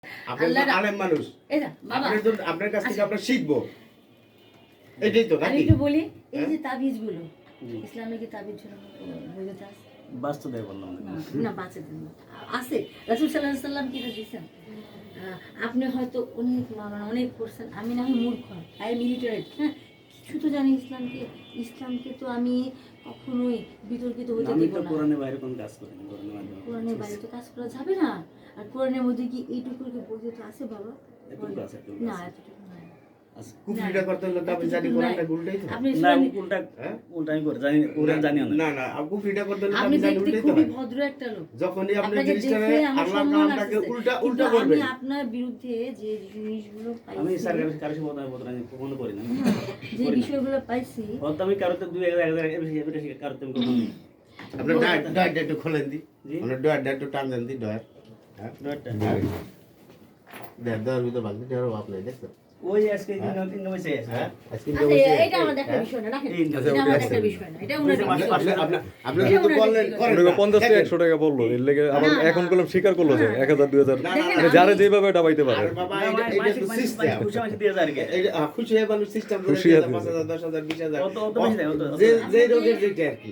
আপনি তো আলেম মানুষ, আপনার কাছ থেকে আমরা শিখবো, এটাই তো আমি নাকি? একটু বলি, এই যে তাবিজগুলো ইসলামে কি তাবিজ বইতে আছে? বাস্তব দেয় বললাম না বাঁচে দেন আছে। রাসূল সাল্লাল্লাহু আলাইহি সাল্লাম কি দিয়েছেন? আপনি হয়তো অনেক অনেক পড়ছেন, আমি না হয় মূর্খ, আই এম ইলিটারেট, হ্যাঁ, কিছু তো জানি ইসলামকে। ইসলামকে তো আমি কখনোই বিতর্কিত হতে আমি দেব তো না। কোরআনের বাইরে কোন কাজ করি না, কোরআনের মাধ্যমে কোরআনের বাইরে তো কাজ করা যাবে না। আর কোরআনের মধ্যে কি এইটুকু বইতে তো আছে বাবা? এতটুকু আছে, এতটুকু না, আছে। এতটুকু নাই। আছে। কুফরিটা করতে হলে তো আমি জানি কোরআনটা উল্টাই তো। আপনি না ইসলামে- উল্টা হ্যাঁ? উল্টা আমি করে জানি, কোরআন জানিও না। না না, কুফরিটা করতে হলে তো আপনি আমি জানি দেখতে উল্টাই তো খুবই হয়। ভদ্র একটা লোক। যখনই আপনি আপনাকে জিনিসটাকে দেখে আমার আল্লাহর সম্মান নামটাকে আসছে। উল্টা কিন্তু করবেন। আমি আপনার বিরুদ্ধে যে জিনিসগুলো আমি পাইছি, স্যার কারো সাথে বলতে আমি কখনো করি না। যে বিষয়গুলো পাইছি, হয়তো আমি কারোতে 2-1000 বেশি কারোতে আমি কখনো নেই। আপনার ডয়ারটা একটু খোলেন দি, আপনার ডয়ারটা একটু টান দেন দি, ডয়ার। হ্যাঁ, ডয়ারটা? ডয়ার ভিতরে বালতি ডয়ার আপনি দেখছেন? ওই আজকে তিন বছর আছে। হ্যাঁ, আজকে আচ্ছা, এটা আমার দেখার বিষয় না, রাখেন। এটা আমার দেখার বিষয় না, এটা উনার বিষয়। আপনি যেহেতু বললেন করেন উনি না। 50 থেকে 100 টাকা বললো, এর লেগে আবার না, এখন করলাম স্বীকার করলো যে 1000 2000 না, না, মানে যারে যেভাবে এটা পাইতে পারে। আরে বাবা, এটা তো সিস্টেম। খুশি মানুষ 2000 কে। খুশি হয়ে মানুষ সিস্টেম করে খুশি 5000 10,000 20,000 অত বেশি দেয়, অত- যে রোগের যেটা আর কি।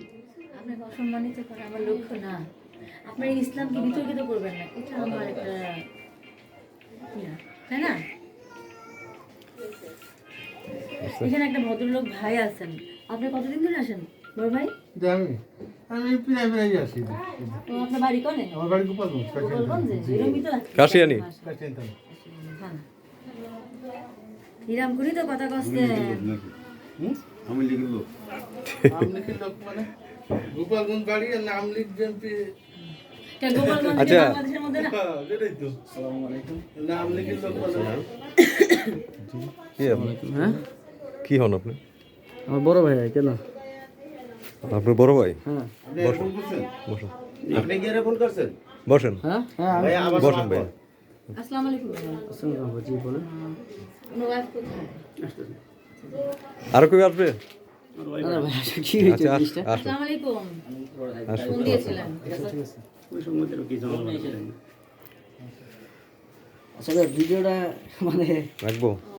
আপনাকে অসম্মানিত করা আমার লক্ষ্য না। আপনার ইসলামকে বিতর্কিত করবেন না, এটা আমার একটা ইয়া, তাই না? এখানে একটা ভদ্রলোক ভাই আছেন, আপনি কতদিন ধরে আসেন বড় ভাই? আমি প্রায় আসি। ও আপনার বাড়ি কোনে? আমার বাড়ি গোপালগঞ্জ। গোপালগঞ্জে? এরকমই তো আছে। কাশিয়ানী। ভালো। হিরামপুরি তো কথা কষ্টেন। আমি লিখলো আমলিকের লোক মানে গোপালগঞ্জ বাড়ি আর নাম লিখবেন গোপালগঞ্জ আচ্ছা। বাংলাদেশের মধ্যে না? যেটাই তো। আসসালামু আলাইকুম। নাম লিখের লোক বলে কি আপনি? হ্যাঁ, কি হন আপনি? আমার বড় ভাই কেন? আপনার বড় ভাই? হ্যাঁ আপনি ফোন করছেন? বসেন আপনি কি ফোন করছেন? বসেন হ্যাঁ হ্যাঁ ভাই আবার বসেন ভাই। আসসালামু আলাইকুম ভাই। আসসালামু জি বলেন। আপনার wife কোথায়? আর কেউ আসবে? না ভাই কি হয়েছে আচ্ছা জিনিসটা? আসুন আসসালামু আলাইকুম। আসুন ফোন দিয়েছিলেন। ওই সময় কি জানা আচ্ছা ভাই, ভিডিওটা মানে রাখবো।